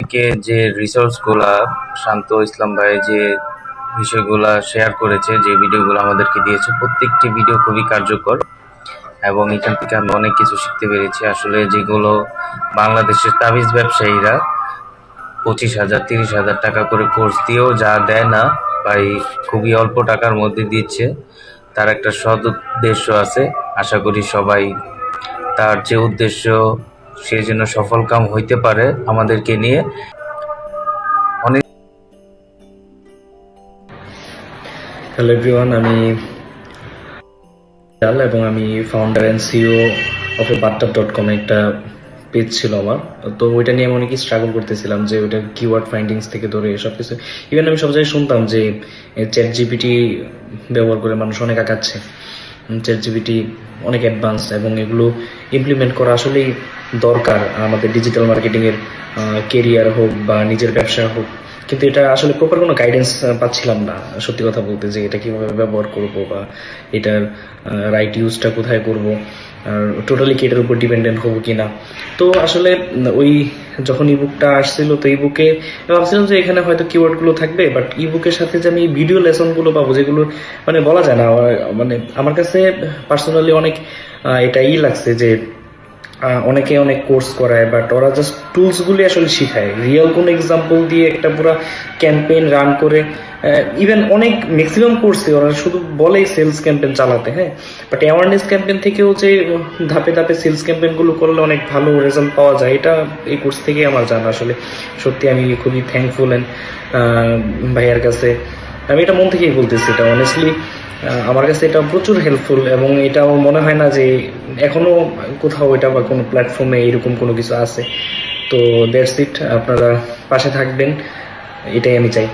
থেকে যে রিসোর্সগুলা শান্ত ইসলাম ভাই যে বিষয়গুলা শেয়ার করেছে, যে ভিডিওগুলো আমাদেরকে দিয়েছে, প্রত্যেকটি ভিডিও খুবই কার্যকর এবং এখান থেকে আমি অনেক কিছু শিখতে পেরেছি। আসলে যেগুলো বাংলাদেশের তাবিজ ব্যবসায়ীরা 25,000 30,000 টাকা করে কোর্স দিয়েও যা দেয় না, ভাই খুবই অল্প টাকার মধ্যে দিচ্ছে। তার একটা সৎ উদ্দেশ্য আছে, আশা করি সবাই তার যে উদ্দেশ্য সে যেন সফল কাম হইতে পারে আমাদেরকে নিয়ে। অনেক হ্যালো এভরিওয়ান, আমি এবং আমি founder and CEO of bathtub.com একটা পেজ ছিল আমার। তো ওইটা নিয়ে আমি অনেকই স্ট্রাগল করতেছিলাম, যে ওইটার কিওয়ার্ড ফাইন্ডিংস থেকে ধরে সব কিছু। ইভেন আমি সব জায়গায় শুনতাম যে চ্যাট জিপিটি ব্যবহার করে মানুষ অনেক আগাচ্ছে, চ্যাট জিপিটি অনেক অ্যাডভান্স, এবং এগুলো ইমপ্লিমেন্ট করা আসলেই দরকার আমাদের ডিজিটাল মার্কেটিংয়ের কেরিয়ার হোক বা নিজের ব্যবসা হোক। কিন্তু এটা আসলে প্রপার কোনো গাইডেন্স পাচ্ছিলাম না, সত্যি কথা বলতে, যে এটা কিভাবে ব্যবহার করব বা এটার রাইট ইউজটা কোথায় করব, আর টোটালি কি এটার উপর ডিপেন্ডেন্ট হবো কি না। তো আসলে ওই যখন ইবুকটা আসছিল, তো ইবুকে ভাবছিলাম যে এখানে হয়তো কিওয়ার্ডগুলো থাকবে, বাট ইবুকের সাথে যে আমি ভিডিও লেসনগুলো পাবো, যেগুলো মানে বলা যায় না, মানে আমার কাছে পার্সোনালি অনেক এটাই লাগছে যে অনেকে অনেক কোর্স করায়, বাট ওরা জাস্ট টুলসগুলি আসলে শিখায়, রিয়েল কোনো এক্সাম্পল দিয়ে একটা পুরো ক্যাম্পেইন রান করে। ইভেন অনেক ম্যাক্সিমাম কোর্সে ওরা শুধু বলে সেলস ক্যাম্পেইন চালাতে, হ্যাঁ, বাট অ্যাওয়ারনেস ক্যাম্পেইন থেকেও যে ধাপে ধাপে সেলস ক্যাম্পেইনগুলো করলে অনেক ভালো রেজাল্ট পাওয়া যায়, এটা এই কোর্স থেকেই আমার জানা। আসলে সত্যি আমি খুবই থ্যাঙ্কফুল অ্যান্ড ভাইয়ার কাছে আমি এটা মন থেকেই বলতেছি, এটা অনেস্টলি আমার কাছে এটা প্রচুর হেল্পফুল, এবং এটাও মনে হয় না যে এখনো কোথাও এটা বা কোনো প্ল্যাটফর্মে এরকম কোনো কিছু আছে। তো দ্যাটস ইট, আপনারা পাশে থাকবেন, এটাই আমি চাই।